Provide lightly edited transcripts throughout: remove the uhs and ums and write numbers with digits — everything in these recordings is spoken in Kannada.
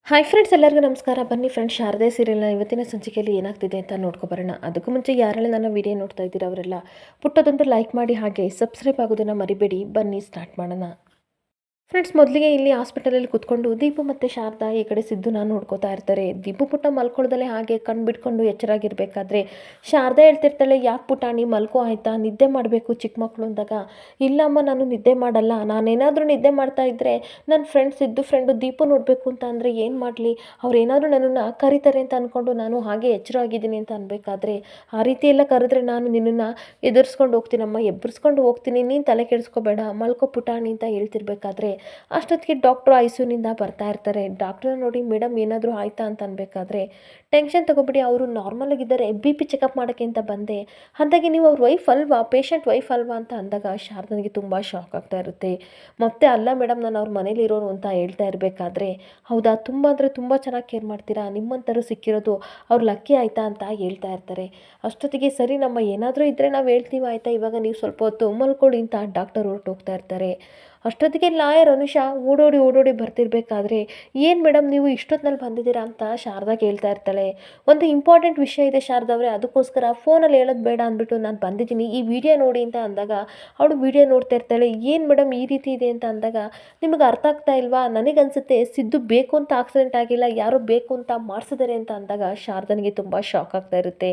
ಹಾಯ್ ಫ್ರೆಂಡ್ಸ್, ಎಲ್ಲರಿಗೂ ನಮಸ್ಕಾರ. ಬನ್ನಿ ಫ್ರೆಂಡ್ಸ್, ಶಾರದೆ ಸೀರಿಯಲ್ನ ಇವತ್ತಿನ ಸಂಚಿಕೆಯಲ್ಲಿ ಏನಾಗ್ತಿದೆ ಅಂತ ನೋಡ್ಕೊಬರೋಣ. ಅದಕ್ಕೂ ಮುಂಚೆ ಯಾರೆಲ್ಲ ನನ್ನ ವಿಡಿಯೋ ನೋಡ್ತಾ ಇದ್ದೀರಾ ಅವರೆಲ್ಲ ಪುಟ್ಟದೊಂದು ಲೈಕ್ ಮಾಡಿ, ಹಾಗೆ ಸಬ್ಸ್ಕ್ರೈಬ್ ಆಗೋದನ್ನು ಮರಿಬೇಡಿ. ಬನ್ನಿ ಸ್ಟಾರ್ಟ್ ಮಾಡೋಣ. ಫ್ರೆಂಡ್ಸ್, ಮೊದಲಿಗೆ ಇಲ್ಲಿ ಹಾಸ್ಪಿಟಲಲ್ಲಿ ಕುತ್ಕೊಂಡು ದೀಪು ಮತ್ತು ಶಾರದಾ ಈ ಕಡೆ ಸಿದ್ದುನ ನೋಡ್ಕೋತಾ ಇರ್ತಾರೆ. ದೀಪು ಪುಟ್ಟ ಮಲ್ಕೊಳ್ಳೋದಲ್ಲೇ ಹಾಗೆ ಕಣ್ಣು ಬಿಟ್ಕೊಂಡು ಎಚ್ಚರಾಗಿರ್ಬೇಕಾದ್ರೆ ಶಾರದಾ ಹೇಳ್ತಿರ್ತಾಳೆ, ಯಾಕೆ ಪುಟಾಣಿ ಮಲ್ಕೋ ಆಯಿತಾ, ನಿದ್ದೆ ಮಾಡಬೇಕು ಚಿಕ್ಕ ಮಕ್ಕಳು ಅಂದಾಗ, ಇಲ್ಲಮ್ಮ ನಾನು ನಿದ್ದೆ ಮಾಡಲ್ಲ, ನಾನೇನಾದರೂ ನಿದ್ದೆ ಮಾಡ್ತಾ ಇದ್ದರೆ ನನ್ನ ಫ್ರೆಂಡು ದೀಪು ನೋಡಬೇಕು ಅಂತ ಅಂದರೆ ಏನು ಮಾಡಲಿ, ಅವ್ರೇನಾದರೂ ನನ್ನನ್ನು ಕರೀತಾರೆ ಅಂತ ಅಂದ್ಕೊಂಡು ನಾನು ಹಾಗೆ ಎಚ್ಚರವಾಗಿದ್ದೀನಿ ಅಂತ ಅನ್ಬೇಕಾದ್ರೆ, ಆ ರೀತಿ ಎಲ್ಲ ಕರೆದ್ರೆ ನಾನು ನಿನ್ನನ್ನು ಎದುರಿಸ್ಕೊಂಡು ಹೋಗ್ತೀನಮ್ಮ, ಎಬ್ಬರಿಸ್ಕೊಂಡು ಹೋಗ್ತೀನಿ, ನೀನು ತಲೆ ಕೆಡಿಸ್ಕೋಬೇಡ, ಮಲ್ಕೋ ಪುಟಾಣಿ ಅಂತ ಹೇಳ್ತಿರ್ಬೇಕಾದ್ರೆ ಅಷ್ಟೊತ್ತಿಗೆ ಡಾಕ್ಟ್ರು ಐಸಿಯುನಿಂದ ಬರ್ತಾ ಇರ್ತಾರೆ. ಡಾಕ್ಟ್ರನ್ನ ನೋಡಿ, ಮೇಡಮ್ ಏನಾದರೂ ಆಯ್ತಾ ಅಂತ ಅನ್ಬೇಕಾದ್ರೆ, ಟೆನ್ಷನ್ ತಗೋಬಿಡಿ, ಅವರು ನಾರ್ಮಲ್ ಆಗಿದ್ದಾರೆ, BP ಚೆಕಪ್ ಮಾಡೋಕ್ಕೆ ಅಂತ ಬಂದೆ ಅಂದಾಗೆ ನೀವು ಅವ್ರ ವೈಫ್ ಅಲ್ವಾ, ಪೇಷಂಟ್ ವೈಫ್ ಅಲ್ವಾ ಅಂತ ಅಂದಾಗ ಶಾರದನಿಗೆ ತುಂಬ ಶಾಕ್ ಆಗ್ತಾ ಇರುತ್ತೆ. ಮತ್ತೆ ಅಲ್ಲ ಮೇಡಮ್, ನಾನು ಅವ್ರ ಮನೇಲಿ ಇರೋನು ಅಂತ ಹೇಳ್ತಾ ಇರಬೇಕಾದ್ರೆ, ಹೌದಾ, ತುಂಬ ಅಂದರೆ ತುಂಬ ಚೆನ್ನಾಗಿ ಕೇರ್ ಮಾಡ್ತೀರಾ, ನಿಮ್ಮಂಥರು ಸಿಕ್ಕಿರೋದು ಅವ್ರು ಲಕ್ಕಿ ಆಯಿತಾ ಅಂತ ಹೇಳ್ತಾ ಇರ್ತಾರೆ. ಅಷ್ಟೊತ್ತಿಗೆ ಸರಿ ನಮ್ಮ, ಏನಾದರೂ ಇದ್ದರೆ ನಾವು ಹೇಳ್ತೀವಿ ಆಯಿತಾ, ಇವಾಗ ನೀವು ಸ್ವಲ್ಪ ಹೊತ್ತು ಮಲ್ಕೊಳ್ಳಿ ಅಂತ ಡಾಕ್ಟರ್ ಹೊರಟೋಗ್ತಾ ಇರ್ತಾರೆ. ಅಷ್ಟೊತ್ತಿಗೆ ಲಾಯರ್ ಅನುಷಾ ಓಡೋಡಿ ಬರ್ತಿರ್ಬೇಕಾದ್ರೆ, ಏನು ಮೇಡಮ್ ನೀವು ಇಷ್ಟೊತ್ತಿನಲ್ಲಿ ಬಂದಿದ್ದೀರಾ ಅಂತ ಶಾರದಾ ಕೇಳ್ತಾ ಇರ್ತಾಳೆ. ಒಂದು ಇಂಪಾರ್ಟೆಂಟ್ ವಿಷಯ ಇದೆ ಶಾರದಾ ಅವರೇ, ಅದಕ್ಕೋಸ್ಕರ ಫೋನಲ್ಲಿ ಹೇಳೋದು ಬೇಡ ಅಂದ್ಬಿಟ್ಟು ನಾನು ಬಂದಿದ್ದೀನಿ, ಈ ವಿಡಿಯೋ ನೋಡಿ ಅಂತ ಅಂದಾಗ ಅವಳು ವಿಡಿಯೋ ನೋಡ್ತಾ ಇರ್ತಾಳೆ. ಏನು ಮೇಡಮ್ ಈ ರೀತಿ ಇದೆ ಅಂತ ಅಂದಾಗ, ನಿಮಗೆ ಅರ್ಥ ಆಗ್ತಾ ಇಲ್ವಾ, ನನಗನ್ಸುತ್ತೆ ಸಿದ್ದು ಬೇಕು ಅಂತ ಆಕ್ಸಿಡೆಂಟ್ ಆಗಿಲ್ಲ, ಯಾರೋ ಬೇಕು ಅಂತ ಮಾಡಿಸಿದ್ದಾರೆ ಅಂತ ಅಂದಾಗ ಶಾರದನಿಗೆ ತುಂಬ ಶಾಕ್ ಆಗ್ತಾ ಇರುತ್ತೆ.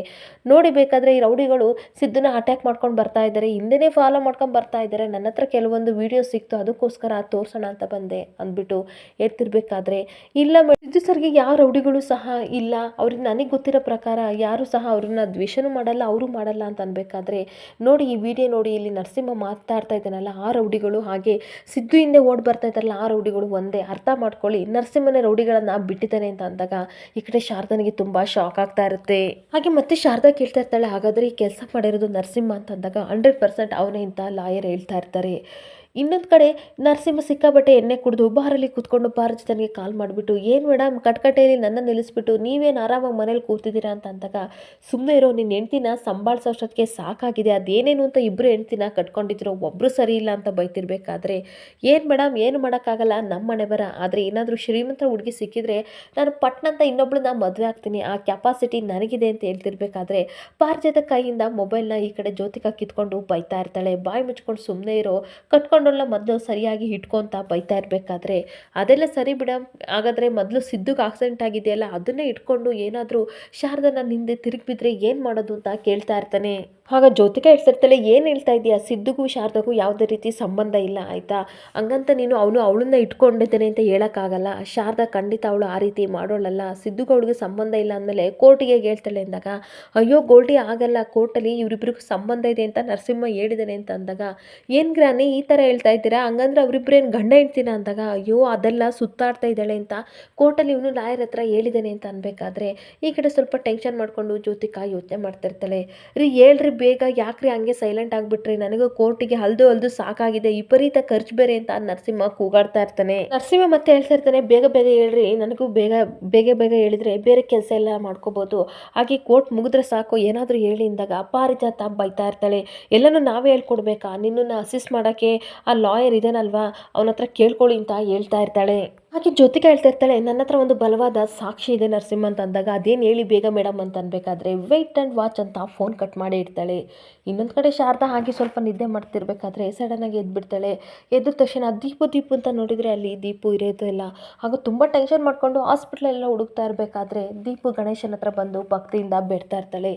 ನೋಡಿ ಬೇಕಾದರೆ ಈ ರೌಡಿಗಳು ಸಿದ್ದನ್ನ ಅಟ್ಯಾಕ್ ಮಾಡ್ಕೊಂಡು ಬರ್ತಾ ಇದ್ದಾರೆ, ಹಿಂದೆನೇ ಫಾಲೋ ಮಾಡ್ಕೊಂಡು ಬರ್ತಾ ಇದ್ದಾರೆ, ನನ್ನ ಹತ್ರ ಕೆಲವೊಂದು ವಿಡಿಯೋ ಸಿಕ್ತು, ಅದಕ್ಕೋಸ್ಕರ ತೋರಿಸೋಣ ಅಂತ ಬಂದೆ ಅಂದ್ಬಿಟ್ಟು ಹೇಳ್ತಿರ್ಬೇಕಾದ್ರೆ, ಇಲ್ಲ ಸಿದ್ದು ಸರ್ಗೆ ಯಾವ ರೌಡಿಗಳು ಸಹ ಇಲ್ಲ, ಅವ್ರಿಗೆ ನನಗೆ ಗೊತ್ತಿರೋ ಪ್ರಕಾರ ಯಾರು ಸಹ ಅವ್ರನ್ನ ದ್ವೇಷನೂ ಮಾಡಲ್ಲ, ಅವರು ಮಾಡಲ್ಲ ಅಂತ ಅನ್ಬೇಕಾದ್ರೆ, ನೋಡಿ ಈ ವಿಡಿಯೋ ನೋಡಿ, ಇಲ್ಲಿ ನರಸಿಂಹ ಮಾತಾಡ್ತಾ ಇದ್ದಾನಲ್ಲ ಆ ರೌಡಿಗಳು, ಹಾಗೆ ಸಿದ್ದು ಹಿಂದೆ ಓಡ್ ಬರ್ತಾ ಇದ್ದಾರಲ್ಲ ಆ ರೌಡಿಗಳು ಒಂದೇ, ಅರ್ಥ ಮಾಡ್ಕೊಳ್ಳಿ, ನರಸಿಂಹನ ರೌಡಿಗಳನ್ನ ಬಿಟ್ಟಿದ್ದಾನೆ ಅಂತ ಅಂದಾಗ ಈ ಕಡೆ ಶಾರದನಿಗೆ ತುಂಬ ಶಾಕ್ ಆಗ್ತಾ ಇರುತ್ತೆ. ಹಾಗೆ ಮತ್ತೆ ಶಾರದಾ ಕೇಳ್ತಾ ಇರ್ತಾಳೆ, ಹಾಗಾದರೆ ಈ ಕೆಲಸ ಮಾಡಿರೋದು ನರಸಿಂಹ ಅಂತ ಅಂದಾಗ 100% ಅವನೇ ಅಂತ ಲಾಯರ್ ಹೇಳ್ತಾ ಇರ್ತಾರೆ. ಇನ್ನೊಂದು ಕಡೆ ನರಸಿಂಹ ಸಿಕ್ಕಾಬಟ್ಟೆ ಎಣ್ಣೆ ಕುಡಿದು ಬಾರಲ್ಲಿ ಕೂತ್ಕೊಂಡು ಪಾರಜಿತನಿಗೆ ಕಾಲ್ ಮಾಡಿಬಿಟ್ಟು, ಏನು ಮೇಡಮ್ ಕಟ್ಕಟೆಯಲ್ಲಿ ನನ್ನ ನಿಲ್ಲಿಸ್ಬಿಟ್ಟು ನೀವೇನು ಆರಾಮಾಗಿ ಮನೇಲಿ ಕೂತಿದ್ದೀರಾ ಅಂತ ಅಂದಾಗ, ಸುಮ್ಮನೆ ಇರೋ, ನಿನ್ನ ಹೆಂಡ್ತಿನ ಸಂಭಾಳಿಸೋಷ್ಟೊತ್ತಿಗೆ ಸಾಕಾಗಿದೆ, ಅದೇನೇನು ಅಂತ ಇಬ್ಬರು ಹೆಂಡ್ತಿನ ಕಟ್ಕೊಂಡಿದ್ರು, ಒಬ್ಬರು ಸರಿ ಇಲ್ಲ ಅಂತ ಬೈತಿರ್ಬೇಕಾದ್ರೆ, ಏನು ಮೇಡಮ್ ಏನು ಮಾಡೋಕ್ಕಾಗಲ್ಲ, ನಮ್ಮ ಮನೆ ಬರ, ಆದರೆ ಏನಾದರೂ ಶ್ರೀಮಂತ ಹುಡುಗಿ ಸಿಕ್ಕಿದ್ರೆ ನಾನು ಪಟ್ನಂತ ಇನ್ನೊಬ್ಳನ್ನ ಮದುವೆ ಆಗ್ತೀನಿ, ಆ ಕೆಪಾಸಿಟಿ ನನಗಿದೆ ಅಂತ ಹೇಳ್ತಿರ್ಬೇಕಾದ್ರೆ ಪಾರಿಜಾತ ಕೈಯಿಂದ ಮೊಬೈಲ್ನ ಈ ಕಡೆ ಜ್ಯೋತಿಕಾ ಕಿತ್ಕೊಂಡು ಬೈತಾ ಇರ್ತಾಳೆ. ಬಾಯಿ ಮುಚ್ಕೊಂಡು ಸುಮ್ಮನೆ ಇರೋ, ಕಟ್ಕೊಂಡಲ್ಲ ಮೊದಲು ಸರಿಯಾಗಿ ಇಟ್ಕೊಂತ ಬೈತಾ ಇರಬೇಕಾದ್ರೆ, ಅದೆಲ್ಲ ಸರಿ ಬಿಡ, ಹಾಗಾದರೆ ಮೊದಲು ಸಿದ್ದುಗೆ ಆಕ್ಸಿಡೆಂಟ್ ಆಗಿದೆಯಲ್ಲ ಅದನ್ನೇ ಇಟ್ಕೊಂಡು ಏನಾದರೂ ಶಾರದನ ಹಿಂದೆ ತಿರುಗಿ ಬಿದ್ದರೆ ಏನು ಮಾಡೋದು ಅಂತ ಕೇಳ್ತಾ ಇರ್ತಾನೆ. ಆಗ ಜ್ಯೋತಿಕಾ ಹೇಳ್ತಿರ್ತಾಳೆ, ಏನು ಹೇಳ್ತಾ ಇದೆಯಾ, ಸಿದ್ದುಗೂ ಶಾರದಗೂ ಯಾವುದೇ ರೀತಿ ಸಂಬಂಧ ಇಲ್ಲ ಆಯಿತಾ, ಹಂಗಂತ ನೀನು ಅವಳನ್ನ ಇಟ್ಕೊಂಡಿದ್ದೇನೆ ಅಂತ ಹೇಳೋಕ್ಕಾಗಲ್ಲ, ಶಾರದಾ ಖಂಡಿತ ಅವಳು ಆ ರೀತಿ ಮಾಡೋಳಲ್ಲ, ಸಿದ್ದುಗೂ ಅವಳಿಗೆ ಸಂಬಂಧ ಇಲ್ಲ ಅಂದಮೇಲೆ ಕೋರ್ಟಿಗೆ ಹೇಳ್ತಾಳೆ ಅಂದಾಗ, ಅಯ್ಯೋ ಗೋಲ್ಡಿ ಆಗಲ್ಲ, ಕೋರ್ಟಲ್ಲಿ ಇವರಿಬ್ಬರಿಗೂ ಸಂಬಂಧ ಇದೆ ಅಂತ ನರಸಿಂಹ ಹೇಳಿದ್ದಾನೆ ಅಂತ ಅಂದಾಗ, ಏನು ಗ್ರಾನಿ ಈ ಥರ ಹೇಳ್ತಾ ಇದ್ದೀರಾ, ಹಂಗಂದ್ರೆ ಅವರಿಬ್ಬರೇನು ಗಂಡ ಹೆಂಡ್ತಿನ ಅಂದಾಗ, ಅಯ್ಯೋ ಅದೆಲ್ಲ ಸುತ್ತಾಡ್ತಾ ಇದ್ದಾಳೆ ಅಂತ ಕೋರ್ಟಲ್ಲಿ ಇವನು ಲಾಯರ್ ಹತ್ರ ಹೇಳಿದ್ದಾನೆ ಅಂತ ಅನ್ಬೇಕಾದ್ರೆ ಈ ಕಡೆ ಸ್ವಲ್ಪ ಟೆನ್ಷನ್ ಮಾಡಿಕೊಂಡು ಜ್ಯೋತಿಕಾ ಯೋಚನೆ ಮಾಡ್ತಿರ್ತಾಳೆ. ರೀ ಹೇಳ್ರಿ ಬೇಗ, ಯಾಕ್ರಿ ಹಂಗೆ ಸೈಲೆಂಟ್ ಆಗಿಬಿಟ್ರಿ, ನನಗೂ ಕೋರ್ಟಿಗೆ ಹಲ್ದು ಸಾಕಾಗಿದೆ, ವಿಪರೀತ ಖರ್ಚು ಬೇರೆ ಅಂತ ನರಸಿಂಹ ಕೂಗಾಡ್ತಾ ಇರ್ತಾನೆ. ನರಸಿಂಹ ಮತ್ತೆ ಹೇಳ್ತಾ ಇರ್ತಾನೆ, ಬೇಗ ಹೇಳ್ರಿ, ನನಗೂ ಬೇಗ ಹೇಳಿದ್ರೆ ಬೇರೆ ಕೆಲಸ ಎಲ್ಲ ಮಾಡ್ಕೋಬೋದು, ಹಾಗೆ ಕೋರ್ಟ್ ಮುಗಿದ್ರೆ ಸಾಕು, ಏನಾದರೂ ಹೇಳಿ ಅಂದಾಗ ಪಾರಿಜಾತ ಬೈತಾ ಇರ್ತಾಳೆ. ಎಲ್ಲನೂ ನಾವೇ ಹೇಳ್ಕೊಡ್ಬೇಕಾ, ನಿನ್ನನ್ನು ಅಸಿಸ್ಟ್ ಮಾಡೋಕ್ಕೆ ಆ ಲಾಯರ್ ಇದೇನಲ್ವಾ, ಅವನ ಹತ್ರ ಕೇಳ್ಕೊಳ್ಳಿ ಅಂತ ಹೇಳ್ತಾ ಇರ್ತಾಳೆ. ಹಾಗೆ ಜ್ಯೋತಿಕಾ ಹೇಳ್ತಾ ಇರ್ತಾಳೆ, ನನ್ನ ಹತ್ರ ಒಂದು ಬಲವಾದ ಸಾಕ್ಷಿ ಇದೆ ನರಸಿಂಹ ಅಂತ ಅಂದಾಗ, ಅದೇನು ಹೇಳಿ ಬೇಗ ಮೇಡಮ್ ಅಂತ ಅನ್ಬೇಕಾದ್ರೆ ವೆಯ್ಟ್ ಆ್ಯಂಡ್ ವಾಚ್ ಅಂತ ಫೋನ್ ಕಟ್ ಮಾಡಿ ಇಡ್ತಾಳೆ. ಇನ್ನೊಂದು ಕಡೆ ಶಾರದಾ ಹಾಗೆ ಸ್ವಲ್ಪ ನಿದ್ದೆ ಮಾಡ್ತಿರ್ಬೇಕಾದ್ರೆ ಸಡನ್ನಾಗಿ ಎದ್ಬಿಡ್ತಾಳೆ. ಎದ್ದ ತಕ್ಷಣ ದೀಪು ಅಂತ ನೋಡಿದರೆ ಅಲ್ಲಿ ದೀಪು ಇರೋದೇ ಇಲ್ಲ. ಹಾಗೂ ತುಂಬ ಟೆನ್ಷನ್ ಮಾಡಿಕೊಂಡು ಹಾಸ್ಪಿಟ್ಲೆಲ್ಲ ಹುಡುಕ್ತಾ ಇರಬೇಕಾದ್ರೆ ದೀಪು ಗಣೇಶನ ಹತ್ರ ಬಂದು ಭಕ್ತಿಯಿಂದ ಬೇಡ್ತಾ ಇರ್ತಾಳೆ.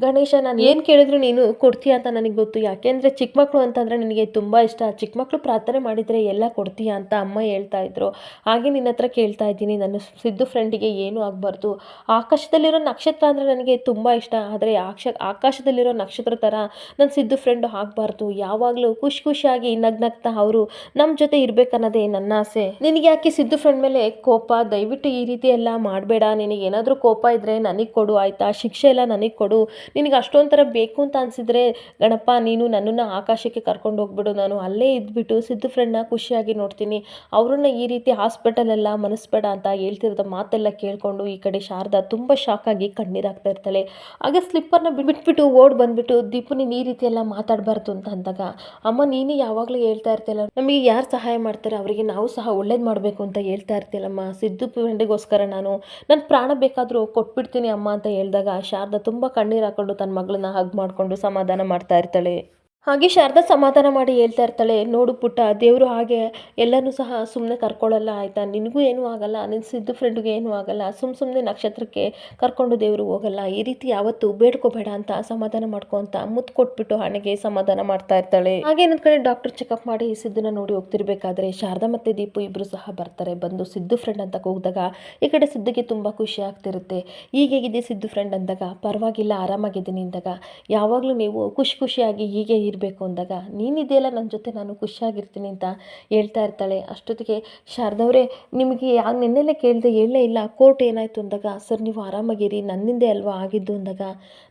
ಗಣೇಶ, ನಾನು ಏನು ಕೇಳಿದ್ರು ನೀನು ಕೊಡ್ತೀಯ ಅಂತ ನನಗೆ ಗೊತ್ತು, ಯಾಕೆಂದರೆ ಚಿಕ್ಕ ಮಕ್ಕಳು ಅಂತಂದರೆ ನಿನಗೆ ತುಂಬ ಇಷ್ಟ, ಚಿಕ್ಕ ಮಕ್ಕಳು ಪ್ರಾರ್ಥನೆ ಮಾಡಿದರೆ ಎಲ್ಲ ಕೊಡ್ತೀಯ ಅಂತ ಅಮ್ಮ ಹೇಳ್ತಾ ಇದ್ರು, ಹಾಗೆ ನಿನ್ನ ಹತ್ರ ಕೇಳ್ತಾ ಇದ್ದೀನಿ, ನನ್ನ ಸಿದ್ದು ಫ್ರೆಂಡಿಗೆ ಏನೂ ಆಗಬಾರ್ದು, ಆಕಾಶದಲ್ಲಿರೋ ನಕ್ಷತ್ರ ಅಂದರೆ ನನಗೆ ತುಂಬ ಇಷ್ಟ, ಆದರೆ ಆಕಾಶದಲ್ಲಿರೋ ನಕ್ಷತ್ರ ಥರ ನನ್ನ ಸಿದ್ದು ಫ್ರೆಂಡು ಆಗಬಾರ್ದು, ಯಾವಾಗಲೂ ಖುಷಿಯಾಗಿ ನಗ್ನಗ್ತಾ ಅವರು ನಮ್ಮ ಜೊತೆ ಇರಬೇಕನ್ನೋದೇ ನನ್ನ ಆಸೆ, ನಿನಗೆ ಯಾಕೆ ಸಿದ್ದು ಫ್ರೆಂಡ್ ಮೇಲೆ ಕೋಪ, ದಯವಿಟ್ಟು ಈ ರೀತಿ ಎಲ್ಲ ಮಾಡಬೇಡ, ನಿನಗೆ ಏನಾದರೂ ಕೋಪ ಇದ್ದರೆ ನನಗೆ ಕೊಡು ಆಯಿತಾ, ಶಿಕ್ಷೆ ಎಲ್ಲ ನನಗೆ ಕೊಡು, ನಿನಗೆ ಅಷ್ಟೊಂಥರ ಬೇಕು ಅಂತ ಅನಿಸಿದ್ರೆ ಗಣಪ ನೀನು ನನ್ನನ್ನು ಆಕಾಶಕ್ಕೆ ಕರ್ಕೊಂಡು ಹೋಗ್ಬಿಡು, ನಾನು ಅಲ್ಲೇ ಇದ್ಬಿಟ್ಟು ಸಿದ್ದು ಫ್ರೆಂಡ್ನ ಖುಷಿಯಾಗಿ ನೋಡ್ತೀನಿ, ಅವ್ರನ್ನ ಈ ರೀತಿ ಹಾಸ್ಪಿಟಲೆಲ್ಲ ಮನಸ್ಬೇಡ ಅಂತ ಹೇಳ್ತಿರೋದ ಮಾತೆಲ್ಲ ಕೇಳಿಕೊಂಡು ಈ ಕಡೆ ಶಾರದಾ ತುಂಬ ಶಾಕ್ ಆಗಿ ಕಣ್ಣೀರಾಗ್ತಾ ಇರ್ತಾಳೆ. ಆಗ ಸ್ಲಿಪ್ಪರ್ನ ಬಿಟ್ಬಿಟ್ಟು ಓಡ್ ಬಂದ್ಬಿಟ್ಟು ದೀಪು ನೀನು ಈ ರೀತಿ ಎಲ್ಲ ಮಾತಾಡಬಾರ್ದು ಅಂತ ಅಂದಾಗ, ಅಮ್ಮ ನೀನೇ ಯಾವಾಗಲೂ ಹೇಳ್ತಾ ಇರ್ತಿಲ್ಲ ನಮಗೆ ಯಾರು ಸಹಾಯ ಮಾಡ್ತಾರೆ ಅವರಿಗೆ ನಾವು ಸಹ ಒಳ್ಳೇದು ಮಾಡಬೇಕು ಅಂತ ಹೇಳ್ತಾ ಇರ್ತಿಲ್ಲಮ್ಮ, ಸಿದ್ದು ಫ್ರೆಂಡಿಗೋಸ್ಕರ ನಾನು ನನ್ನ ಪ್ರಾಣ ಬೇಕಾದರೂ ಕೊಟ್ಬಿಡ್ತೀನಿ ಅಮ್ಮ ಅಂತ ಹೇಳಿದಾಗ ಶಾರದಾ ತುಂಬ ಕಣ್ಣೀರು ಹಾಕೊಂಡು ತನ್ನ ಮಗಳನ್ನ ಹಗ್ ಮಾಡಿಕೊಂಡು ಸಮಾಧಾನ ಮಾಡ್ತಾ ಇರ್ತಾಳೆ. ಹಾಗೆ ಶಾರದಾ ಸಮಾಧಾನ ಮಾಡಿ ಹೇಳ್ತಾ ಇರ್ತಾಳೆ, ನೋಡು ಪುಟ್ಟ, ದೇವರು ಹಾಗೆ ಎಲ್ಲನೂ ಸಹ ಸುಮ್ಮನೆ ಕರ್ಕೊಳ್ಳಲ್ಲ ಆಯಿತಾ, ನಿನಗೂ ಏನೂ ಆಗಲ್ಲ, ನಿನ್ನ ಸಿದ್ದು ಫ್ರೆಂಡ್ಗೆ ಏನೂ ಆಗಲ್ಲ, ಸುಮ್ಮನೆ ನಕ್ಷತ್ರಕ್ಕೆ ಕರ್ಕೊಂಡು ದೇವರು ಹೋಗಲ್ಲ, ಈ ರೀತಿ ಯಾವತ್ತೂ ಬೇಡ್ಕೋಬೇಡ ಅಂತ ಸಮಾಧಾನ ಮಾಡ್ಕೊ ಅಂತ ಮುತ್ತು ಕೊಟ್ಬಿಟ್ಟು ಹಣೆಗೆ ಸಮಾಧಾನ ಮಾಡ್ತಾ ಇರ್ತಾಳೆ. ಹಾಗೆ ಇನ್ನೊಂದು ಕಡೆ ಡಾಕ್ಟರ್ ಚೆಕಪ್ ಮಾಡಿ ಸಿದ್ದನ್ನ ನೋಡಿ ಹೋಗ್ತಿರ್ಬೇಕಾದ್ರೆ ಶಾರದಾ ಮತ್ತು ದೀಪು ಇಬ್ಬರು ಸಹ ಬರ್ತಾರೆ. ಬಂದು ಸಿದ್ದು ಫ್ರೆಂಡ್ ಅಂತ ಕೂಗಿದಾಗ ಈ ಕಡೆ ಸಿದ್ದುಗೆ ತುಂಬ ಖುಷಿ ಆಗ್ತಿರುತ್ತೆ. ಹೀಗೇಗಿದೆ ಸಿದ್ದು ಫ್ರೆಂಡ್ ಅಂದಾಗ, ಪರವಾಗಿಲ್ಲ ಆರಾಮಾಗಿದ್ದೀನಿ ಅಂದಾಗ, ಯಾವಾಗಲೂ ನೀವು ಖುಷಿಯಾಗಿ ಹೀಗೆ ಇರಬೇಕು ಅಂದಾಗ, ನೀನಿದೆಯಲ್ಲ ನನ್ನ ಜೊತೆ ನಾನು ಖುಷಿಯಾಗಿರ್ತೀನಿ ಅಂತ ಹೇಳ್ತಾ ಇರ್ತಾಳೆ. ಅಷ್ಟೊತ್ತಿಗೆ ಶಾರದವ್ರೆ ನಿಮಗೆ ನಿನ್ನೆಲ್ಲೇ ಕೇಳಿದೆ ಹೇಳಲೇ ಇಲ್ಲ, ಕೋರ್ಟ್ ಏನಾಯಿತು ಅಂದಾಗ, ಸರ್ ನೀವು ಆರಾಮಾಗಿರಿ ನನ್ನಿಂದೆ ಅಲ್ವಾ ಆಗಿದ್ದು ಅಂದಾಗ,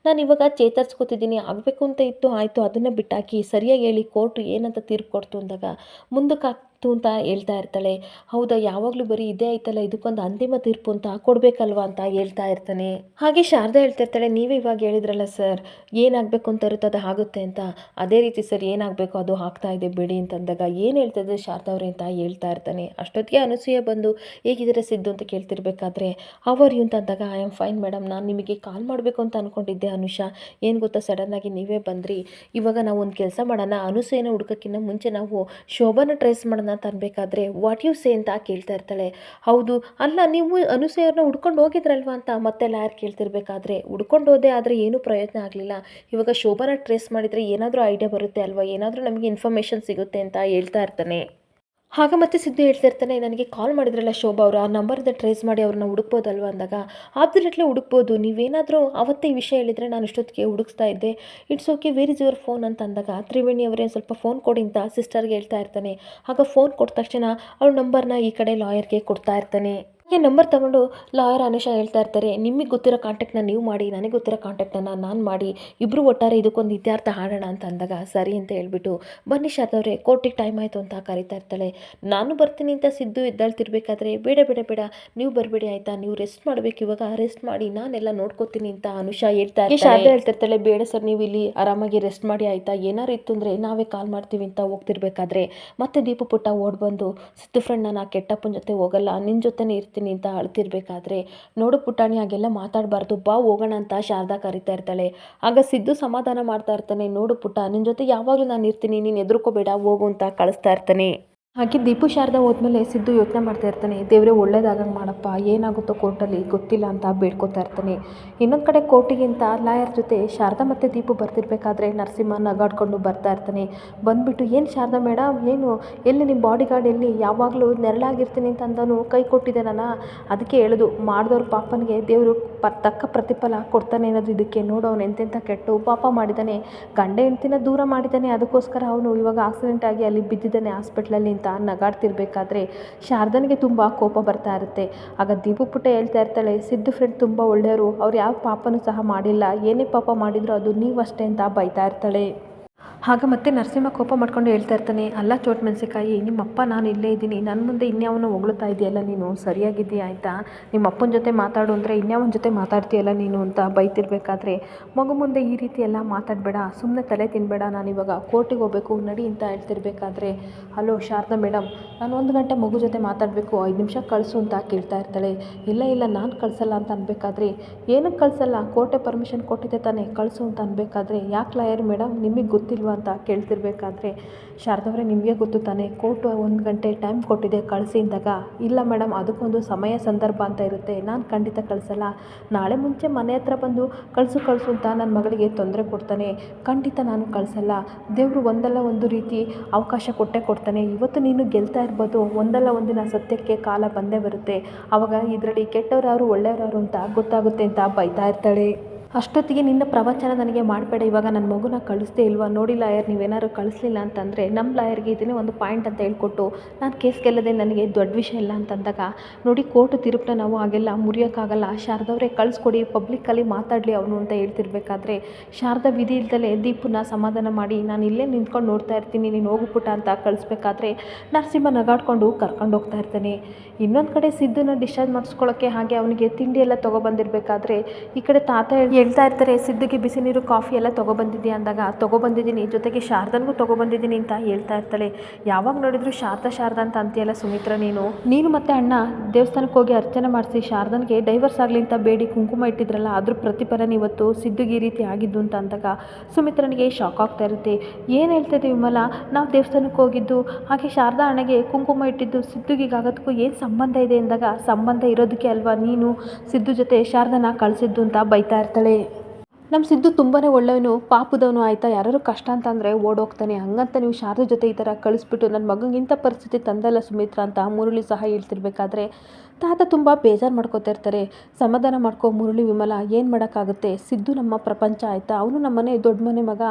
ನಾನು ಇವಾಗ ಚೇತರಿಸ್ಕೊತಿದ್ದೀನಿ, ಆಗಬೇಕು ಅಂತ ಇತ್ತು ಆಯಿತು ಅದನ್ನು ಬಿಟ್ಟಾಕಿ ಸರಿಯಾಗಿ ಹೇಳಿ ಕೋರ್ಟ್ ಏನಂತ ತೀರ್ಪು ಕೊಡ್ತು ಅಂದಾಗ ಮುಂದಕ್ಕೆ ಅಂತ ಹೇಳ್ತಾ ಇರ್ತಾಳೆ. ಹೌದಾ, ಯಾವಾಗಲೂ ಬರೀ ಇದೇ ಆಯ್ತಲ್ಲ, ಇದಕ್ಕೊಂದು ಅಂತಿಮ ತೀರ್ಪು ಅಂತ ಕೊಡಬೇಕಲ್ವಾ ಅಂತ ಹೇಳ್ತಾ ಇರ್ತಾನೆ. ಹಾಗೆ ಶಾರದಾ ಹೇಳ್ತಾ ಇರ್ತಾಳೆ, ನೀವೇ ಇವಾಗ ಹೇಳಿದ್ರಲ್ಲ ಸರ್ ಏನಾಗಬೇಕು ಅಂತ ಇರುತ್ತೆ ಅದು ಆಗುತ್ತೆ ಅಂತ, ಅದೇ ರೀತಿ ಸರ್ ಏನಾಗಬೇಕು ಅದು ಆಗ್ತಾ ಇದೆ ಬಿಡಿ ಅಂತಂದಾಗ, ಏನು ಹೇಳ್ತಾ ಇದ್ದೆ ಶಾರದಾ ಅವ್ರೆ ಅಂತ ಹೇಳ್ತಾ ಇರ್ತಾನೆ. ಅಷ್ಟೊತ್ತಿಗೆ ಅನಸೂಯ ಬಂದು ಹೇಗಿದ್ದೀರಾ ಸಿದ್ದು ಅಂತ ಕೇಳ್ತಿರ್ಬೇಕಾದ್ರೆ, ಅವರ್ ಯು ಅಂತ ಅಂದಾಗ, ಐ ಆಮ್ ಫೈನ್ ಮೇಡಮ್, ನಾನು ನಿಮಗೆ ಕಾಲ್ ಮಾಡಬೇಕು ಅಂತ ಅಂದ್ಕೊಂಡಿದ್ದೆ ಅನುಷಾ, ಏನು ಗೊತ್ತಾ ಸಡನ್ನಾಗಿ ನೀವೇ ಬಂದ್ರಿ, ಇವಾಗ ನಾವು ಒಂದು ಕೆಲಸ ಮಾಡೋಣ, ಅನಸೂಯನ ಹುಡುಕೋಕ್ಕಿಂತ ಮುಂಚೆ ನಾವು ಶೋಭಾನ ಟ್ರೇಸ್ ಮಾಡೋಣ ಅಂತ ಅನ್ಬೇಕಾದ್ರೆ ವಾಟ್ ಯು ಸೇ ಅಂತ ಕೇಳ್ತಾ ಇರ್ತಾಳೆ. ಹೌದು, ಅಲ್ಲ ನೀವು ಅನಸೂಯವ್ರನ್ನ ಹುಡ್ಕೊಂಡು ಹೋಗಿದ್ರಲ್ವಾ ಅಂತ ಮತ್ತೆ ಲಾಯರ್ ಕೇಳ್ತಿರ್ಬೇಕಾದ್ರೆ, ಹುಡ್ಕೊಂಡು ಹೋದೆ ಆದರೆ ಏನೂ ಪ್ರಯೋಜನ ಆಗಲಿಲ್ಲ, ಇವಾಗ ಶೋಭಾನ ಟ್ರೇಸ್ ಮಾಡಿದರೆ ಏನಾದರೂ ಐಡಿಯಾ ಬರುತ್ತೆ ಅಲ್ವಾ, ಏನಾದರೂ ನಮಗೆ ಇನ್ಫಾರ್ಮೇಷನ್ ಸಿಗುತ್ತೆ ಅಂತ ಹೇಳ್ತಾ ಇರ್ತಾನೆ. ಆಗ ಮತ್ತೆ ಸಿದ್ದು ಹೇಳ್ತಾ ಇರ್ತಾನೆ, ನನಗೆ ಕಾಲ್ ಮಾಡಿದ್ರಲ್ಲ ಶೋಭಾ ಅವರು, ಆ ನಂಬರಿಂದ ಟ್ರೇಸ್ ಮಾಡಿ ಅವ್ರನ್ನ ಹುಡುಕ್ಬೋದಲ್ವ ಅಂದಾಗ, ಆಬ್ಸಲ್ಯೂಟ್ಲಿ ಹುಡುಕ್ಬೋದು, ನೀವೇನಾದರೂ ಅವತ್ತೇ ಈ ವಿಷಯ ಹೇಳಿದರೆ ನಾನು ಇಷ್ಟೊತ್ತಿಗೆ ಹುಡುಕ್ತಾ ಇದ್ದೆ, it's okay where is your phone ಅಂತ ಅಂದಾಗ, ತ್ರಿವೇಣಿ ಅವರೇ ಸ್ವಲ್ಪ ಫೋನ್ ಕೊಡಿ ಅಂತ ಸಿಸ್ಟರ್ಗೆ ಹೇಳ್ತಾ ಇರ್ತಾನೆ. ಆಗ ಫೋನ್ ಕೊಟ್ಟ ತಕ್ಷಣ ಅವ್ರ ನಂಬರ್ನ ಈ ಕಡೆ ಲಾಯರ್ಗೆ ಕೊಡ್ತಾ ಇರ್ತಾನೆ. ಹಾಗೆ ನಂಬರ್ ತಗೊಂಡು ಲಾಯರ್ ಅನುಷಾ ಹೇಳ್ತಾ ಇರ್ತಾರೆ, ನಿಮಗೆ ಗೊತ್ತಿರೋ ಕಾಂಟ್ಯಾಕ್ಟ್ನ ನೀವು ಮಾಡಿ, ನನಗೆ ಗೊತ್ತಿರೋ ಕಾಂಟ್ಯಾಕ್ಟನ್ನು ನಾನು ಮಾಡಿ, ಇಬ್ಬರು ಒಟ್ಟಾರೆ ಇದಕ್ಕೊಂದು ಇತ್ಯರ್ಥ ಆಡೋಣ ಅಂತ ಅಂದಾಗ ಸರಿ ಅಂತ ಹೇಳ್ಬಿಟ್ಟು, ಬನ್ನಿ ಶಾರದವ್ರೆ ಕೋರ್ಟಿಗೆ ಟೈಮ್ ಆಯಿತು ಅಂತ ಕರಿತಾ ಇರ್ತಾಳೆ. ನಾನು ಬರ್ತೀನಿ ಅಂತ ಸಿದ್ದು ಎದ್ದಾಳ್ತಿರ್ಬೇಕಾದ್ರೆ, ಬೇಡ ಬೇಡ ಬೇಡ ನೀವು ಬರಬೇಡಿ ಆಯಿತಾ, ನೀವು ರೆಸ್ಟ್ ಮಾಡಬೇಕು, ಇವಾಗ ರೆಸ್ಟ್ ಮಾಡಿ ನಾನೆಲ್ಲ ನೋಡ್ಕೋತೀನಿ ಅಂತ ಅನುಷಾ ಹೇಳ್ತಾ ಇರ್ತಾಳೆ. ಶಾರದಾ ಹೇಳ್ತಿರ್ತಾಳೆ, ಬೇಡ ಸರ್ ನೀವು ಇಲ್ಲಿ ಆರಾಮಾಗಿ ರೆಸ್ಟ್ ಮಾಡಿ ಆಯಿತಾ, ಏನಾರು ಇತ್ತು ಅಂದರೆ ನಾವೇ ಕಾಲ್ ಮಾಡ್ತೀವಿ ಅಂತ ಹೋಗ್ತಿರ್ಬೇಕಾದ್ರೆ ಮತ್ತೆ ದೀಪು ಪುಟ್ಟ ಓಡ್ ಬಂದು, ಸಿದ್ದು ಫ್ರೆಂಡ್ ನಾನು ಆ ಕೆಟ್ಟಪ್ಪನ ಜೊತೆ ಹೋಗಲ್ಲ ನಿನ್ನ ಜೊತೆನೇ ಇರ್ತೀನಿ ಅಂತ ಅಳ್ತಿರ್ಬೇಕಾದ್ರೆ, ನೋಡು ಪುಟಾಣಿ ಹಾಗೆಲ್ಲ ಮಾತಾಡಬಾರ್ದು ಬಾ ಹೋಗೋಣ ಅಂತ ಶಾರದಾ ಕರಿತಾ ಇರ್ತಾಳೆ. ಆಗ ಸಿದ್ದು ಸಮಾಧಾನ ಮಾಡ್ತಾ ಇರ್ತಾನೆ, ನೋಡು ಪುಟ್ಟ ನಿನ್ನ ಜೊತೆ ಯಾವಾಗಲೂ ನಾನು ಇರ್ತೀನಿ, ನೀನು ಹೆದರ್ಕೋಬೇಡ ಹೋಗು ಅಂತ ಕಳಿಸ್ತಾ ಇರ್ತಾನೆ. ಹಾಗೆ ದೀಪು ಶಾರದಾ ಹೋದ್ಮೇಲೆ ಸಿದ್ದು ಯೋಚನೆ ಮಾಡ್ತಾ ಇರ್ತಾನೆ, ದೇವರೇ ಒಳ್ಳೇದಾಗಂಗೆ ಮಾಡಪ್ಪ, ಏನಾಗುತ್ತೋ ಕೋರ್ಟಲ್ಲಿ ಗೊತ್ತಿಲ್ಲ ಅಂತ ಬೇಡ್ಕೊತಾ ಇರ್ತಾನೆ. ಇನ್ನೊಂದು ಕಡೆ ಕೋರ್ಟಿಗಿಂತ ಲಾಯರ್ ಜೊತೆ ಶಾರದಾ ಮತ್ತು ದೀಪು ಬರ್ತಿರ್ಬೇಕಾದ್ರೆ ನರಸಿಂಹ ನಗಾಡ್ಕೊಂಡು ಬರ್ತಾ ಇರ್ತಾನೆ. ಬಂದುಬಿಟ್ಟು, ಏನು ಶಾರದಾ ಮೇಡಮ್ ಏನು, ಎಲ್ಲಿ ನಿಮ್ಮ ಬಾಡಿ ಗಾರ್ಡ್ ಎಲ್ಲಿ, ಯಾವಾಗಲೂ ನೆರಳಾಗಿರ್ತೀನಿ ಅಂತ ಅಂದನು ಕೈ ಕೊಟ್ಟಿದ್ದೆ ನಾನು, ಅದಕ್ಕೆ ಹೇಳೋದು ಮಾಡಿದವ್ರ ಪಾಪನಿಗೆ ದೇವರು ತಕ್ಕ ಪ್ರತಿಫಲ ಕೊಡ್ತಾನೆ ಅನ್ನೋದು ಇದಕ್ಕೆ, ನೋಡು ಅವನು ಎಂತೆಂಥ ಕೆಟ್ಟು ಪಾಪ ಮಾಡಿದ್ದಾನೆ, ಗಂಡ ಹೆಂಡ್ತಿನ ದೂರ ಮಾಡಿದ್ದಾನೆ, ಅದಕ್ಕೋಸ್ಕರ ಅವನು ಇವಾಗ ಆಕ್ಸಿಡೆಂಟ್ ಆಗಿ ಅಲ್ಲಿ ಬಿದ್ದಿದ್ದಾನೆ ಹಾಸ್ಪಿಟ್ಲಲ್ಲಿ ಅಂತ ನಗಾಡ್ತಿರ್ಬೇಕಾದ್ರೆ ಶಾರದನಿಗೆ ತುಂಬ ಕೋಪ ಬರ್ತಾ ಇರುತ್ತೆ. ಆಗ ದೀಪು ಪುಟ್ಟ ಹೇಳ್ತಾ ಇರ್ತಾಳೆ, ಸಿದ್ದು ಫ್ರೆಂಡ್ ತುಂಬ ಒಳ್ಳೆಯವರು, ಅವ್ರು ಯಾವ ಪಾಪನೂ ಸಹ ಮಾಡಿಲ್ಲ, ಏನೇ ಪಾಪ ಮಾಡಿದ್ರು ಅದು ನೀವಷ್ಟೇ ಅಂತ ಬೈತಾ ಇರ್ತಾಳೆ. ಆಗ ಮತ್ತೆ ನರಸಿಂಹ ಕೋಪ ಮಾಡ್ಕೊಂಡು ಹೇಳ್ತಾ ಇರ್ತಾನೆ, ಅಲ್ಲ ಚೋಟ್ ಮೆಣಸಿಕಾಯಿ, ನಿಮ್ಮಪ್ಪ ನಾನು ಇಲ್ಲೇ ಇದ್ದೀನಿ, ನನ್ನ ಮುಂದೆ ಇನ್ಯಾವನ್ನ ಹೊಗಳ್ತಾ ಇದೆಯಲ್ಲ ನೀನು, ಸರಿಯಾಗಿದ್ದೀಯ ಆಯಿತಾ, ನಿಮ್ಮ ಅಪ್ಪನ ಜೊತೆ ಮಾತಾಡು ಅಂದರೆ ಇನ್ಯಾವನ ಜೊತೆ ಮಾತಾಡ್ತೀಯಲ್ಲ ನೀನು ಅಂತ ಬೈತಿರ್ಬೇಕಾದ್ರೆ, ಮಗು ಮುಂದೆ ಈ ರೀತಿ ಎಲ್ಲ ಮಾತಾಡಬೇಡ, ಸುಮ್ಮನೆ ತಲೆ ತಿನ್ನಬೇಡ, ನಾನಿವಾಗ ಕೋರ್ಟಿಗೆ ಹೋಗಬೇಕು ನಡಿ ಅಂತ ಹೇಳ್ತಿರ್ಬೇಕಾದ್ರೆ, ಹಲೋ ಶಾರದಾ ಮೇಡಮ್, ನಾನು 1 ಗಂಟೆ ಮಗು ಜೊತೆ ಮಾತಾಡಬೇಕು, 5 ನಿಮಿಷ ಕಳಿಸು ಅಂತ ಕೇಳ್ತಾ ಇರ್ತಾಳೆ. ಇಲ್ಲ ನಾನು ಕಳಿಸಲ್ಲ ಅಂತ ಅನ್ಬೇಕಾದ್ರೆ, ಏನಕ್ಕೆ ಕಳಿಸಲ್ಲ, ಕೋರ್ಟೆ ಪರ್ಮಿಷನ್ ಕೊಟ್ಟಿದ್ದೆ ತಾನೇ ಕಳಿಸು ಅಂತ ಅನ್ಬೇಕಾದ್ರೆ, ಯಾಕೆ ಲಾಯರ್ ಮೇಡಮ್ ನಿಮಗೆ ಗೊತ್ತಿಲ್ವ ಅಂತ ಕೇಳ್ತಿರ್ಬೇಕಾದ್ರೆ, ಶಾರದವ್ರೆ ನಿಮಗೆ ಗೊತ್ತು ತಾನೇ ಕೋರ್ಟು 1 ಗಂಟೆ ಟೈಮ್ ಕೊಟ್ಟಿದೆ ಕಳಿಸಿ ಅಂದಾಗ, ಇಲ್ಲ ಮೇಡಮ್ ಅದಕ್ಕೊಂದು ಸಮಯ ಸಂದರ್ಭ ಅಂತ ಇರುತ್ತೆ, ನಾನು ಖಂಡಿತ ಕಳಿಸಲ್ಲ, ನಾಳೆ ಮುಂಚೆ ಮನೆ ಹತ್ರ ಬಂದು ಕಳಿಸು ಅಂತ ನನ್ನ ಮಗಳಿಗೆ ತೊಂದರೆ ಕೊಡ್ತಾನೆ, ಖಂಡಿತ ನಾನು ಕಳಿಸಲ್ಲ, ದೇವರು ಒಂದಲ್ಲ ಒಂದು ರೀತಿ ಅವಕಾಶ ಕೊಟ್ಟೇ ಕೊಡ್ತಾನೆ, ಇವತ್ತು ನೀನು ಗೆಲ್ತಾ ಇರ್ಬೋದು, ಒಂದಲ್ಲ ಒಂದಿನ ಸತ್ಯಕ್ಕೆ ಕಾಲ ಬಂದೇ ಬರುತ್ತೆ, ಆವಾಗ ಇದರಲ್ಲಿ ಕೆಟ್ಟವ್ರು ಯಾರು ಒಳ್ಳೆಯವ್ರು ಯಾರು ಅಂತ ಗೊತ್ತಾಗುತ್ತೆ ಅಂತ ಬೈತಾ ಇರ್ತಾಳೆ. ಅಷ್ಟೊತ್ತಿಗೆ ನಿನ್ನ ಪ್ರವಚನ ನನಗೆ ಮಾಡಬೇಡ, ಇವಾಗ ನನ್ನ ಮಗುನ ಕಳಿಸ್ದೇ ಇಲ್ವಾ, ನೋಡಿ ಲಾಯರ್ ನೀವೇನಾದ್ರು ಕಳಿಸ್ಲಿಲ್ಲ ಅಂತಂದರೆ ನಮ್ಮ ಲಾಯರ್ಗೆ ಇದನ್ನೇ ಒಂದು ಪಾಯಿಂಟ್ ಅಂತ ಹೇಳ್ಕೊಟ್ಟು ನಾನು ಕೇಸ್ ಗೆಲ್ಲದೆ ನನಗೆ ದೊಡ್ಡ ವಿಷಯ ಇಲ್ಲ ಅಂತಂದಾಗ, ನೋಡಿ ಕೋರ್ಟ್ ತೀರ್ಪನ್ನ ನಾವು ಹಾಗೆಲ್ಲ ಮುರಿಯೋಕ್ಕಾಗಲ್ಲ, ಶಾರದವ್ರೆ ಕಳಿಸ್ಕೊಡಿ, ಪಬ್ಲಿಕ್ಕಲ್ಲಿ ಮಾತಾಡಲಿ ಅವನು ಅಂತ ಹೇಳ್ತಿರ್ಬೇಕಾದ್ರೆ ಶಾರದಾ ವಿಧಿ ಇಲ್ದಲೇ ದೀಪನ್ನ ಸಮಾಧಾನ ಮಾಡಿ, ನಾನು ಇಲ್ಲೇ ನಿಂತ್ಕೊಂಡು ನೋಡ್ತಾ ಇರ್ತೀನಿ, ನೀನು ಹೋಗ್ಬಿಟ್ಟ ಅಂತ ಕಳಿಸ್ಬೇಕಾದ್ರೆ ನರಸಿಂಹ ನಗಾಡ್ಕೊಂಡು ಕರ್ಕೊಂಡು ಹೋಗ್ತಾ ಇರ್ತಾನೆ. ಇನ್ನೊಂದು ಕಡೆ ಸಿದ್ಧನ ಡಿಸ್ಚಾರ್ಜ್ ಮಾಡಿಸ್ಕೊಳ್ಳೋಕ್ಕೆ ಹಾಗೆ ಅವನಿಗೆ ತಿಂಡಿ ಎಲ್ಲ ತೊಗೊಬಂದಿರಬೇಕಾದ್ರೆ ಈ ಕಡೆ ತಾತ ಹೇಳ್ತಾ ಇರ್ತಾರೆ, ಸಿದ್ಧಿಗೆ ಬಿಸಿ ನೀರು ಕಾಫಿ ಎಲ್ಲ ತೊಗೊಬಂದಿದ್ಯಾ ಅಂದಾಗ, ತೊಗೊಬಂದಿದ್ದೀನಿ, ಜೊತೆಗೆ ಶಾರದನಿಗೂ ತೊಗೊಬಂದಿದ್ದೀನಿ ಅಂತ ಹೇಳ್ತಾ ಇರ್ತಾಳೆ. ಯಾವಾಗ ನೋಡಿದ್ರು ಶಾರದಾ ಅಂತ ಅಂತೀಯಲ್ಲ ಸುಮಿತ್ರ, ನೀನು ಮತ್ತೆ ಅಣ್ಣ ದೇವಸ್ಥಾನಕ್ಕೆ ಹೋಗಿ ಅರ್ಚನೆ ಮಾಡಿಸಿ ಶಾರದನಿಗೆ ಡೈವರ್ಸ್ ಆಗಲಿ ಅಂತ ಬೇಡಿ ಕುಂಕುಮ ಇಟ್ಟಿದ್ರಲ್ಲ, ಅದ್ರ ಪ್ರತಿಫಲನ ಇವತ್ತು ಸಿದ್ಧಿಗೆ ಈ ರೀತಿ ಆಗಿದ್ದು ಅಂತ ಅಂದಾಗ ಸುಮಿತ್ರನಿಗೆ ಶಾಕ್ ಆಗ್ತಾ ಇರುತ್ತೆ. ಏನು ಹೇಳ್ತಾ ಇದ್ದೀವಿ ವಿಮಲ, ನಾವು ದೇವಸ್ಥಾನಕ್ಕೆ ಹೋಗಿದ್ದು ಹಾಗೆ ಶಾರದಾ ಅಣ್ಣಗೆ ಕುಂಕುಮ ಇಟ್ಟಿದ್ದು ಸಿದ್ಧಿಗಾಗೋದಕ್ಕೂ ಏನು ಸಂಬಂಧ ಇದೆ ಅಂದಾಗ, ಸಂಬಂಧ ಇರೋದಕ್ಕೆ ಅಲ್ವಾ ನೀನು ಸಿದ್ದು ಜೊತೆ ಶಾರದನ ಕಳಿಸಿದ್ದು ಅಂತ ಬೈತಾ ಇರ್ತಾಳೆ. ನಮ್ಮ ಸಿದ್ದು ತುಂಬಾ ಒಳ್ಳೆಯವನು, ಪಾಪದವನು ಆಯಿತಾ, ಯಾರು ಕಷ್ಟ ಅಂತಂದರೆ ಓಡೋಗ್ತಾನೆ, ಹಂಗಂತ ನೀವು ಶಾರದಾ ಜೊತೆ ಈ ಥರ ಕಳಿಸ್ಬಿಟ್ಟು ನನ್ನ ಮಗಂಗೆ ಇಂಥ ಪರಿಸ್ಥಿತಿ ತಂದಲ್ಲ ಸುಮಿತ್ರ ಅಂತ ಮುರಳಿ ಸಹ ಹೇಳ್ತಿರ್ಬೇಕಾದ್ರೆ ತಾತ ತುಂಬ ಬೇಜಾರು ಮಾಡ್ಕೋತಾ ಇರ್ತಾರೆ. ಸಮಾಧಾನ ಮಾಡ್ಕೊ ಮುರಳಿ, ವಿಮಲ ಏನು ಮಾಡೋಕ್ಕಾಗುತ್ತೆ, ಸಿದ್ದು ನಮ್ಮ ಪ್ರಪಂಚ ಆಯಿತಾ, ಅವನು ನಮ್ಮನೆ ದೊಡ್ಡ ಮನೆ ಮಗ,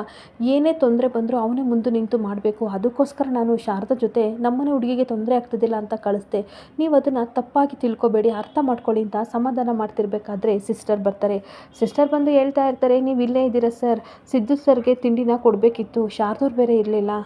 ಏನೇ ತೊಂದರೆ ಬಂದರೂ ಅವನೇ ಮುಂದೆ ನಿಂತು ಮಾಡಬೇಕು, ಅದಕ್ಕೋಸ್ಕರ ನಾನು ಶಾರದಾ ಜೊತೆ ನಮ್ಮನೆ ಹುಡುಗಿಗೆ ತೊಂದರೆ ಆಗ್ತದಿಲ್ಲ ಅಂತ ಕಳಿಸ್ದೆ, ನೀವು ಅದನ್ನು ತಪ್ಪಾಗಿ ತಿಳ್ಕೊಬೇಡಿ, ಅರ್ಥ ಮಾಡ್ಕೊಳ್ಳಿ ಅಂತ ಸಮಾಧಾನ ಮಾಡ್ತಿರ್ಬೇಕಾದ್ರೆ ಸಿಸ್ಟರ್ ಬರ್ತಾರೆ. ಸಿಸ್ಟರ್ ಬಂದು ಹೇಳ್ತಾ ಇರ್ತಾರೆ, ನೀವು ಇಲ್ಲೇ ಇದ್ದೀರಾ ಸರ್, ಸಿದ್ದು ಸರ್ಗೆ ತಿಂಡಿನ ಕೊಡಬೇಕಿತ್ತು, ಶಾರದವ್ರು ಬೇರೆ ಇರಲಿಲ್ಲ,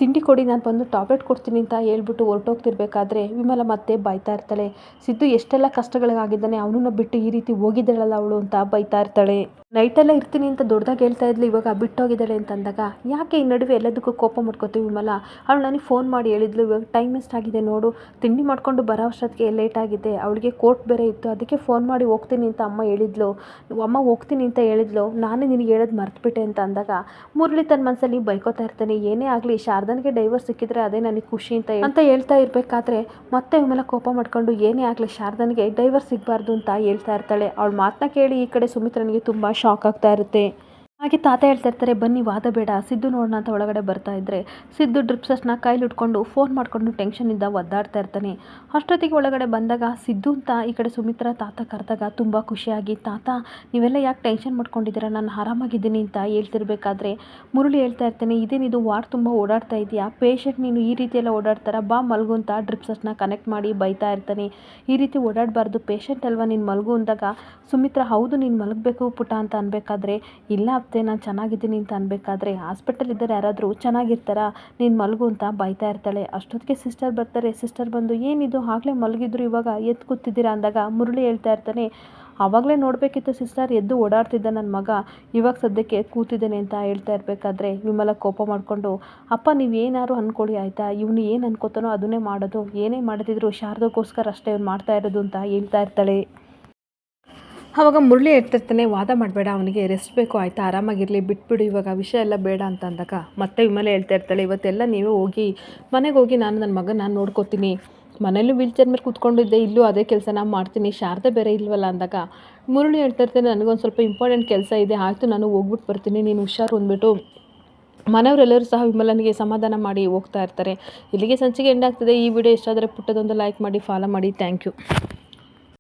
ತಿಂಡಿ ಕೊಡಿ, ನಾನು ಬಂದು ಟ್ಯಾಬ್ಲೆಟ್ ಕೊಡ್ತೀನಿ ಅಂತ ಹೇಳ್ಬಿಟ್ಟು ಹೊರಟೋಗ್ತಿರ್ಬೇಕಾದ್ರೆ ವಿಮಲ ಮತ್ತೆ ಬೈತಾ ಇರ್ತಾಳೆ. ಸಿದ್ದು ಎಷ್ಟೆಲ್ಲ ಕಷ್ಟಗಳಿಗಾಗಿದ್ದಾನೆ, ಅವನನ್ನ ಬಿಟ್ಟು ಈ ರೀತಿ ಹೋಗಿದ್ದಾಳಲ್ಲ ಅವಳು ಅಂತ ಬೈತಾ ಇರ್ತಾಳೆ. ನೈಟೆಲ್ಲ ಇರ್ತೀನಿ ಅಂತ ದೊಡ್ಡದಾಗಿ ಹೇಳ್ತಾ ಇದ್ಲು, ಇವಾಗ ಬಿಟ್ಟೋಗಿದ್ದಾಳೆ ಅಂತಂದಾಗ ಯಾಕೆ ಈ ನಡುವೆ ಎಲ್ಲದಕ್ಕೂ ಕೋಪ ಮಾಡ್ಕೋತೀವಿ ವಿಮಲ, ಅವಳು ನನಗೆ ಫೋನ್ ಮಾಡಿ ಹೇಳಿದ್ಲು, ಇವಾಗ ಟೈಮ್ ಎಷ್ಟಾಗಿದೆ ನೋಡು, ತಿಂಡಿ ಮಾಡ್ಕೊಂಡು ಬರೋ ಅಷ್ಟೊತ್ತಿಗೆ ಲೇಟ್ ಆಗಿದೆ, ಅವಳಿಗೆ ಕೋರ್ಟ್ ಬೇರೆ ಇತ್ತು, ಅದಕ್ಕೆ ಫೋನ್ ಮಾಡಿ ಹೋಗ್ತೀನಿ ಅಂತ ಅಮ್ಮ ಹೇಳಿದ್ಲು, ಅಮ್ಮ ಹೋಗ್ತೀನಿ ಅಂತ ಹೇಳಿದ್ಲು, ನಾನೇ ನಿನಗೆ ಹೇಳೋದು ಮರ್ತುಬಿಟ್ಟೆ ಅಂತ ಅಂದಾಗ ಮುರಳಿ ತನ್ನ ಮನಸ್ಸಲ್ಲಿ ಬೈಕೋತಾ ಇರ್ತಾನೆ. ಏನೇ ಆಗಲಿ ಶಾರದನಿಗೆ ಡೈವರ್ಸ್ ಸಿಕ್ಕಿದ್ರೆ ಅದೇ ನನಗೆ ಖುಷಿ ಅಂತ ಹೇಳ್ತಾ ಇರಬೇಕಾದ್ರೆ ಮತ್ತೆ ವಿಮಲ ಕೋಪ ಮಾಡ್ಕೊಂಡು ಏನೇ ಆಗಲಿ ಶಾರದನಿಗೆ ಡೈವರ್ಸ್ ಸಿಗಬಾರ್ದು ಅಂತ ಹೇಳ್ತಾ ಇರ್ತಾಳೆ. ಅವಳ ಮಾತನ್ನ ಕೇಳಿ ಈ ಕಡೆ ಸುಮಿತ್ರನಿಗೆ ತುಂಬ ಶಾಕ್ ಆಗ್ತಾ ಇರುತ್ತೆ. ಹಾಗೆ ತಾತ ಹೇಳ್ತಾ ಇರ್ತಾರೆ, ಬನ್ನಿ ವಾದ ಬೇಡ, ಸಿದ್ದು ನೋಡೋಣ ಅಂತ ಒಳಗಡೆ ಬರ್ತಾ ಇದ್ದರೆ ಸಿದ್ದು ಡ್ರಿಪ್ಸಸ್ನ ಕೈಲಿ ಹಿಡ್ಕೊಂಡು ಫೋನ್ ಮಾಡಿಕೊಂಡು ಟೆನ್ಷನಿಂದ ಒದ್ದಾಡ್ತಾ ಇರ್ತಾನೆ. ಅಷ್ಟೊತ್ತಿಗೆ ಒಳಗಡೆ ಬಂದಾಗ ಸಿದ್ದು ಅಂತ ಈ ಕಡೆ ಸುಮಿತ್ರ ತಾತ ಕರೆದಾಗ ತುಂಬ ಖುಷಿಯಾಗಿ, ತಾತ ನೀವೆಲ್ಲ ಯಾಕೆ ಟೆನ್ಷನ್ ಮಾಡ್ಕೊಂಡಿದ್ದೀರಾ, ನಾನು ಆರಾಮಾಗಿದ್ದೀನಿ ಅಂತ ಹೇಳ್ತಿರ್ಬೇಕಾದ್ರೆ ಮುರಳಿ ಹೇಳ್ತಾ ಇರ್ತಾನೆ, ಇದೇನಿದು ವಾರ್ಡ್ ತುಂಬ ಓಡಾಡ್ತಾ ಇದೆಯಾ, ಪೇಷಂಟ್ ನೀನು ಈ ರೀತಿಯೆಲ್ಲ ಓಡಾಡ್ತಾರ, ಬಾ ಮಲ್ಗು ಅಂತ ಡ್ರಿಪ್ಸಸ್ನ ಕನೆಕ್ಟ್ ಮಾಡಿ ಬೈತಾ ಇರ್ತಾನೆ. ಈ ರೀತಿ ಓಡಾಡಬಾರ್ದು, ಪೇಷಂಟ್ ಅಲ್ವಾ ನೀನು ಮಲ್ಗು ಅಂದಾಗ ಸುಮಿತ್ರ ಹೌದು ನೀನು ಮಲಗಬೇಕು ಪುಟ ಅಂತ ಅನ್ಬೇಕಾದ್ರೆ, ಇಲ್ಲ ಅತ್ತೆ ನಾನು ಚೆನ್ನಾಗಿದ್ದೀನಿ ಅಂತ ಅನ್ಬೇಕಾದ್ರೆ, ಹಾಸ್ಪಿಟಲ್ ಇದ್ದರೆ ಯಾರಾದರೂ ಚೆನ್ನಾಗಿರ್ತಾರಾ, ನೀನು ಮಲಗು ಅಂತ ಬೈತಾ ಇರ್ತಾಳೆ. ಅಷ್ಟೊತ್ತಿಗೆ ಸಿಸ್ಟರ್ ಬರ್ತಾರೆ. ಸಿಸ್ಟರ್ ಬಂದು ಏನಿದು ಆಗಲೇ ಮಲಗಿದ್ರು ಇವಾಗ ಎದ್ದು ಕೂತಿದ್ದೀರಾ ಅಂದಾಗ ಮುರಳಿ ಹೇಳ್ತಾ ಇರ್ತಾನೆ, ಆವಾಗಲೇ ನೋಡಬೇಕಿತ್ತು ಸಿಸ್ಟರ್, ಎದ್ದು ಓಡಾಡ್ತಿದ್ದ ನನ್ನ ಮಗ, ಇವಾಗ ಸದ್ಯಕ್ಕೆ ಕೂತಿದ್ದೇನೆ ಅಂತ ಹೇಳ್ತಾ ಇರಬೇಕಾದ್ರೆ ವಿಮಲ ಕೋಪ ಮಾಡಿಕೊಂಡು, ಅಪ್ಪ ನೀವೇನಾದ್ರು ಅಂದ್ಕೊಳ್ಳಿ ಆಯಿತಾ, ಇವನು ಏನು ಅನ್ಕೋತಾನೋ ಅದನ್ನೇ ಮಾಡೋದು, ಏನೇ ಮಾಡ್ತಿದ್ರು ಶಾರದಕ್ಕೋಸ್ಕರ ಅಷ್ಟೇ ಇವ್ನು ಮಾಡ್ತಾ ಇರೋದು ಅಂತ ಹೇಳ್ತಾ ಇರ್ತಾಳೆ. ಆವಾಗ ಮುರಳಿ ಹೇಳ್ತಿರ್ತಾನೆ, ವಾದ ಮಾಡಬೇಡ, ಅವನಿಗೆ ರೆಸ್ಟ್ ಬೇಕು ಆಯಿತಾ, ಆರಾಮಾಗಿರಲಿ, ಬಿಟ್ಬಿಡು ಇವಾಗ ವಿಷಯ ಎಲ್ಲ ಬೇಡ ಅಂತ ಅಂದಾಗ ಮತ್ತೆ ವಿಮಲೆ ಹೇಳ್ತಾ ಇರ್ತಾಳೆ, ಇವತ್ತೆಲ್ಲ ನೀವೇ ಹೋಗಿ ಮನೆಗೆ ಹೋಗಿ ನಾನು ನನ್ನ ಮಗನ ನಾನು ನೋಡ್ಕೋತೀನಿ, ಮನೇಲೂ ವೀಲ್ಚೇರ್ ಮೇಲೆ ಕೂತ್ಕೊಂಡಿದ್ದೆ, ಇಲ್ಲೂ ಅದೇ ಕೆಲಸ ನಾನು ಮಾಡ್ತೀನಿ, ಶಾರದೆ ಬೇರೆ ಇಲ್ವಲ್ಲ ಅಂದಾಗ ಮುರಳಿ ಹೇಳ್ತಾ ಇರ್ತಾನೆ, ನನಗೊಂದು ಸ್ವಲ್ಪ ಇಂಪಾರ್ಟೆಂಟ್ ಕೆಲಸ ಇದೆ, ಆಯಿತು ನಾನು ಹೋಗ್ಬಿಟ್ಟು ಬರ್ತೀನಿ, ನೀನು ಹುಷಾರು ಅಂದ್ಬಿಟ್ಟು ಮನೆಯವರೆಲ್ಲರೂ ಸಹ ವಿಮಲನಿಗೆ ಸಮಾಧಾನ ಮಾಡಿ ಹೋಗ್ತಾ ಇರ್ತಾರೆ. ಇಲ್ಲಿಗೆ ಸಂಚಿಕೆ ಎಂಡ್ ಆಗ್ತದೆ. ಈ ವಿಡಿಯೋ ಇಷ್ಟ ಆದರೆ ಪುಟ್ಟದೊಂದು ಲೈಕ್ ಮಾಡಿ, ಫಾಲೋ ಮಾಡಿ. Thank you.